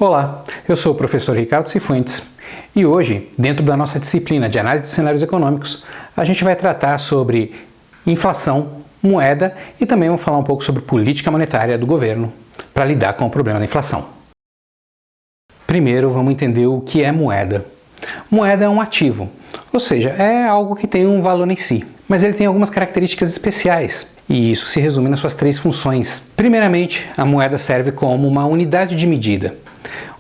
Olá, eu sou o professor Ricardo Cifuentes e hoje, dentro da nossa disciplina de análise de cenários econômicos, a gente vai tratar sobre inflação, moeda e também vamos falar um pouco sobre política monetária do governo para lidar com o problema da inflação. Primeiro, vamos entender o que é moeda. Moeda é um ativo, ou seja, é algo que tem um valor em si, mas ele tem algumas características especiais. E isso se resume nas suas três funções. Primeiramente, a moeda serve como uma unidade de medida,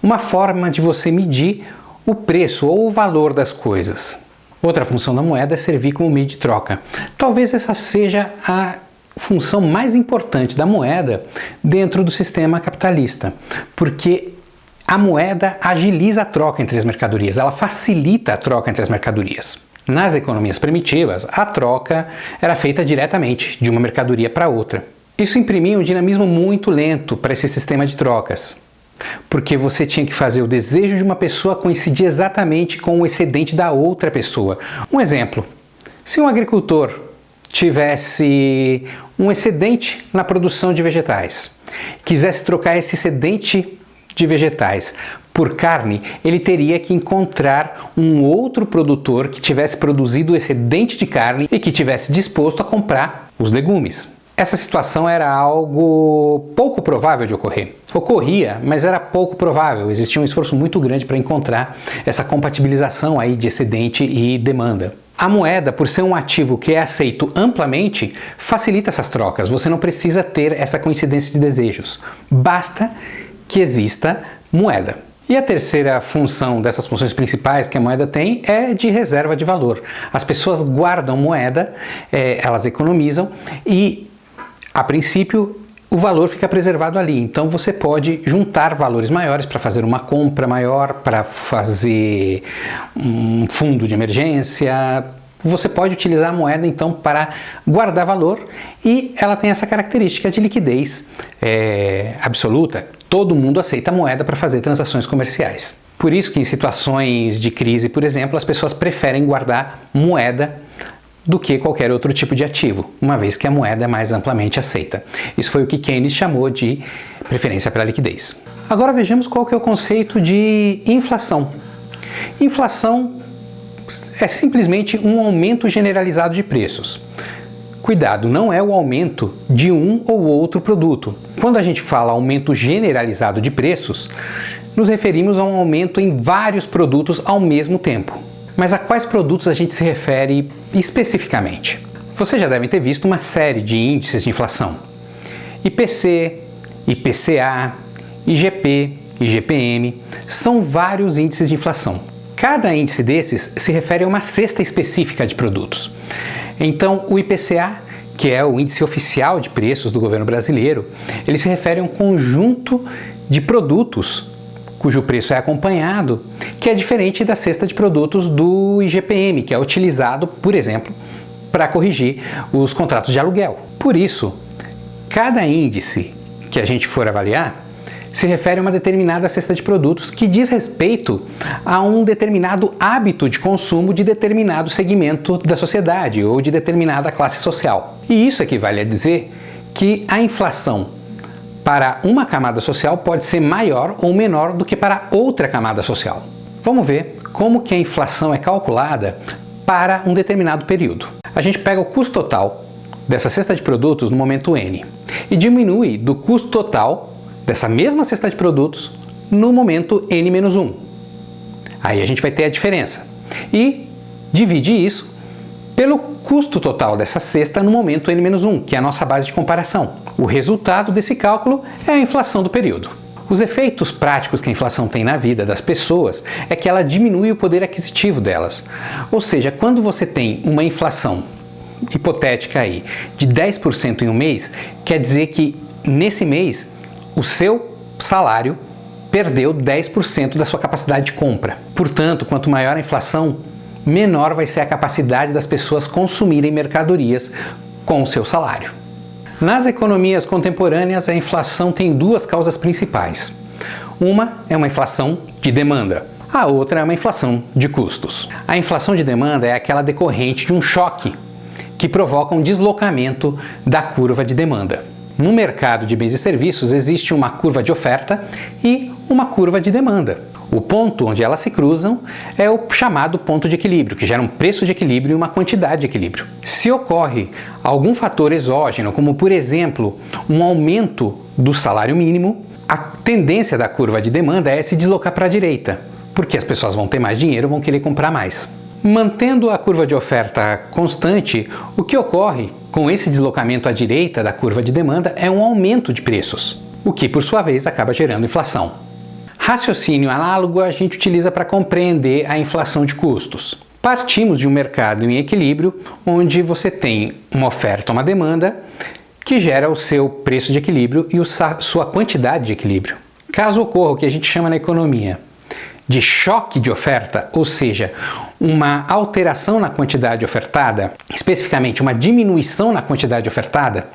uma forma de você medir o preço ou o valor das coisas. Outra função da moeda é servir como meio de troca. Talvez essa seja a função mais importante da moeda dentro do sistema capitalista, porque a moeda agiliza a troca entre as mercadorias, ela facilita a troca entre as mercadorias. Nas economias primitivas, a troca era feita diretamente de uma mercadoria para outra. Isso imprimia um dinamismo muito lento para esse sistema de trocas, porque você tinha que fazer o desejo de uma pessoa coincidir exatamente com o excedente da outra pessoa. Um exemplo, se um agricultor tivesse um excedente na produção de vegetais, quisesse trocar esse excedente de vegetais por carne, ele teria que encontrar um outro produtor que tivesse produzido o excedente de carne e que tivesse disposto a comprar os legumes. Essa situação era algo pouco provável de ocorrer. Ocorria, mas era pouco provável. Existia um esforço muito grande para encontrar essa compatibilização aí de excedente e demanda. A moeda, por ser um ativo que é aceito amplamente, facilita essas trocas. Você não precisa ter essa coincidência de desejos. Basta que exista moeda. E a terceira função dessas funções principais que a moeda tem é de reserva de valor. As pessoas guardam moeda, elas economizam e, a princípio, o valor fica preservado ali. Então você pode juntar valores maiores para fazer uma compra maior, para fazer um fundo de emergência. Você pode utilizar a moeda então para guardar valor e ela tem essa característica de liquidez absoluta. Todo mundo aceita a moeda para fazer transações comerciais. Por isso que em situações de crise, por exemplo, as pessoas preferem guardar moeda do que qualquer outro tipo de ativo, uma vez que a moeda é mais amplamente aceita. Isso foi o que Keynes chamou de preferência pela liquidez. Agora vejamos qual que é o conceito de inflação. Inflação é simplesmente um aumento generalizado de preços. Cuidado, não é o aumento de um ou outro produto. Quando a gente fala aumento generalizado de preços, nos referimos a um aumento em vários produtos ao mesmo tempo. Mas a quais produtos a gente se refere especificamente? Vocês já devem ter visto uma série de índices de inflação. IPC, IPCA, IGP, IGPM, são vários índices de inflação. Cada índice desses se refere a uma cesta específica de produtos. Então, o IPCA, que é o índice oficial de preços do governo brasileiro, ele se refere a um conjunto de produtos cujo preço é acompanhado, que é diferente da cesta de produtos do IGPM, que é utilizado, por exemplo, para corrigir os contratos de aluguel. Por isso, cada índice que a gente for avaliar se refere a uma determinada cesta de produtos que diz respeito a um determinado hábito de consumo de determinado segmento da sociedade ou de determinada classe social. E isso equivale a dizer que a inflação para uma camada social pode ser maior ou menor do que para outra camada social. Vamos ver como que a inflação é calculada para um determinado período. A gente pega o custo total dessa cesta de produtos no momento N e diminui do custo total dessa mesma cesta de produtos no momento N-1. Aí a gente vai ter a diferença. E divide isso pelo custo total dessa cesta no momento N-1, que é a nossa base de comparação. O resultado desse cálculo é a inflação do período. Os efeitos práticos que a inflação tem na vida das pessoas é que ela diminui o poder aquisitivo delas. Ou seja, quando você tem uma inflação hipotética aí de 10% em um mês, quer dizer que nesse mês o seu salário perdeu 10% da sua capacidade de compra. Portanto, quanto maior a inflação, menor vai ser a capacidade das pessoas consumirem mercadorias com o seu salário. Nas economias contemporâneas, a inflação tem duas causas principais. Uma é uma inflação de demanda, a outra é uma inflação de custos. A inflação de demanda é aquela decorrente de um choque que provoca um deslocamento da curva de demanda. No mercado de bens e serviços existe uma curva de oferta e uma curva de demanda. O ponto onde elas se cruzam é o chamado ponto de equilíbrio, que gera um preço de equilíbrio e uma quantidade de equilíbrio. Se ocorre algum fator exógeno, como por exemplo um aumento do salário mínimo, a tendência da curva de demanda é se deslocar para a direita, porque as pessoas vão ter mais dinheiro e vão querer comprar mais. Mantendo a curva de oferta constante, o que ocorre com esse deslocamento à direita da curva de demanda é um aumento de preços, o que por sua vez acaba gerando inflação. Raciocínio análogo a gente utiliza para compreender a inflação de custos. Partimos de um mercado em equilíbrio, onde você tem uma oferta, uma demanda, que gera o seu preço de equilíbrio e sua quantidade de equilíbrio. Caso ocorra o que a gente chama na economia de choque de oferta, ou seja, uma alteração na quantidade ofertada, especificamente uma diminuição na quantidade ofertada,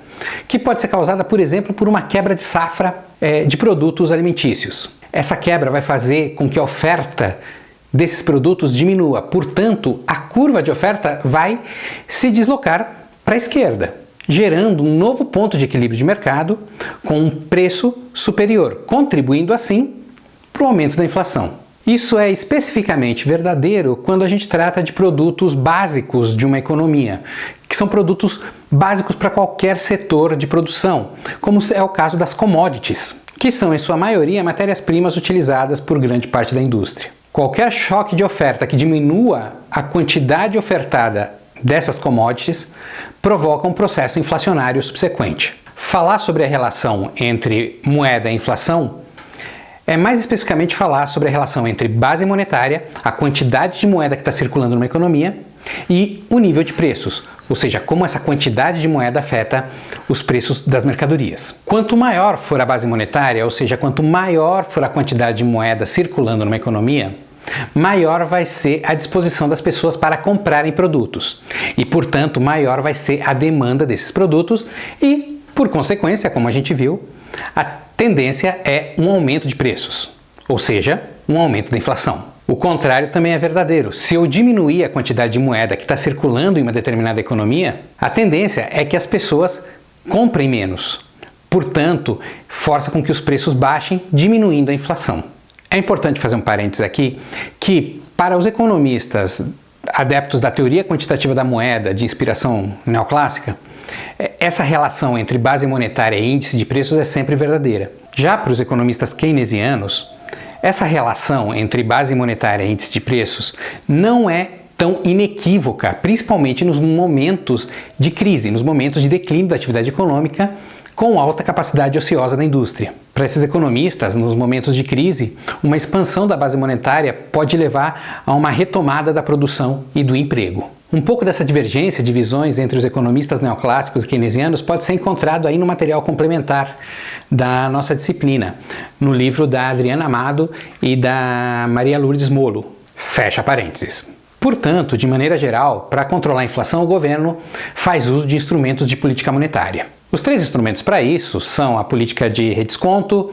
que pode ser causada, por exemplo, por uma quebra de safra de produtos alimentícios. Essa quebra vai fazer com que a oferta desses produtos diminua, portanto, a curva de oferta vai se deslocar para a esquerda, gerando um novo ponto de equilíbrio de mercado com um preço superior, contribuindo assim para o aumento da inflação. Isso é especificamente verdadeiro quando a gente trata de produtos básicos de uma economia, que são produtos básicos para qualquer setor de produção, como é o caso das commodities, que são em sua maioria matérias-primas utilizadas por grande parte da indústria. Qualquer choque de oferta que diminua a quantidade ofertada dessas commodities provoca um processo inflacionário subsequente. Falar sobre a relação entre moeda e inflação é mais especificamente falar sobre a relação entre base monetária, a quantidade de moeda que está circulando numa economia, e o nível de preços, ou seja, como essa quantidade de moeda afeta os preços das mercadorias. Quanto maior for a base monetária, ou seja, quanto maior for a quantidade de moeda circulando numa economia, maior vai ser a disposição das pessoas para comprarem produtos e, portanto, maior vai ser a demanda desses produtos e, por consequência, como a gente viu, a tendência é um aumento de preços, ou seja, um aumento da inflação. O contrário também é verdadeiro. Se eu diminuir a quantidade de moeda que está circulando em uma determinada economia, a tendência é que as pessoas comprem menos. Portanto, força com que os preços baixem, diminuindo a inflação. É importante fazer um parênteses aqui, que para os economistas adeptos da teoria quantitativa da moeda de inspiração neoclássica, essa relação entre base monetária e índice de preços é sempre verdadeira. Já para os economistas keynesianos, essa relação entre base monetária e índice de preços não é tão inequívoca, principalmente nos momentos de crise, nos momentos de declínio da atividade econômica com alta capacidade ociosa da indústria. Para esses economistas, nos momentos de crise, uma expansão da base monetária pode levar a uma retomada da produção e do emprego. Um pouco dessa divergência de visões entre os economistas neoclássicos e keynesianos pode ser encontrado aí no material complementar da nossa disciplina, no livro da Adriana Amado e da Maria Lourdes Molo. Fecha parênteses. Portanto, de maneira geral, para controlar a inflação, o governo faz uso de instrumentos de política monetária. Os três instrumentos para isso são a política de redesconto,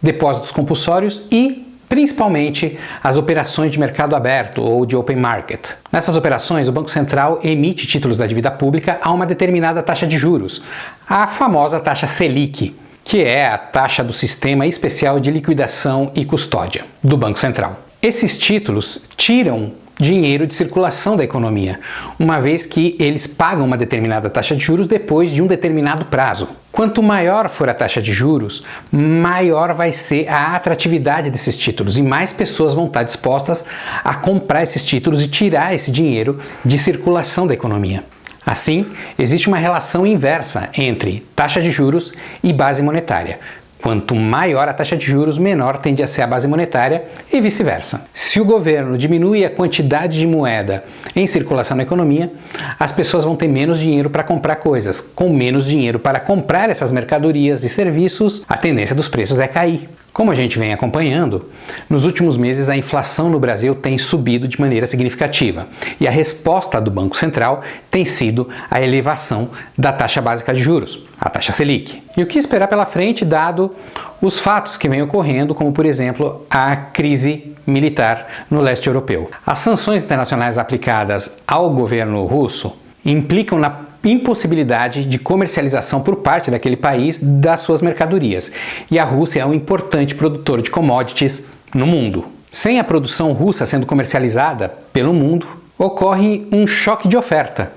depósitos compulsórios e, principalmente, as operações de mercado aberto ou de open market. Nessas operações, o Banco Central emite títulos da dívida pública a uma determinada taxa de juros, a famosa taxa Selic, que é a taxa do Sistema Especial de Liquidação e Custódia do Banco Central. Esses títulos tiram dinheiro de circulação da economia, uma vez que eles pagam uma determinada taxa de juros depois de um determinado prazo. Quanto maior for a taxa de juros, maior vai ser a atratividade desses títulos e mais pessoas vão estar dispostas a comprar esses títulos e tirar esse dinheiro de circulação da economia. Assim, existe uma relação inversa entre taxa de juros e base monetária. Quanto maior a taxa de juros, menor tende a ser a base monetária e vice-versa. Se o governo diminui a quantidade de moeda em circulação na economia, as pessoas vão ter menos dinheiro para comprar coisas. Com menos dinheiro para comprar essas mercadorias e serviços, a tendência dos preços é cair. Como a gente vem acompanhando, nos últimos meses a inflação no Brasil tem subido de maneira significativa e a resposta do Banco Central tem sido a elevação da taxa básica de juros, a taxa Selic. E o que esperar pela frente, dado os fatos que vêm ocorrendo, como por exemplo a crise militar no leste europeu. As sanções internacionais aplicadas ao governo russo implicam na impossibilidade de comercialização por parte daquele país das suas mercadorias. E a Rússia é um importante produtor de commodities no mundo. Sem a produção russa sendo comercializada pelo mundo, ocorre um choque de oferta.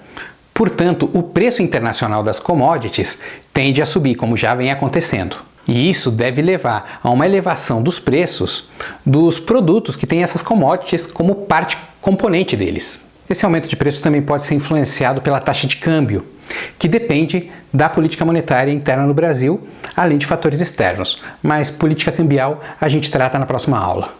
Portanto, o preço internacional das commodities tende a subir, como já vem acontecendo. E isso deve levar a uma elevação dos preços dos produtos que têm essas commodities como parte componente deles. Esse aumento de preço também pode ser influenciado pela taxa de câmbio, que depende da política monetária interna no Brasil, além de fatores externos. Mas política cambial a gente trata na próxima aula.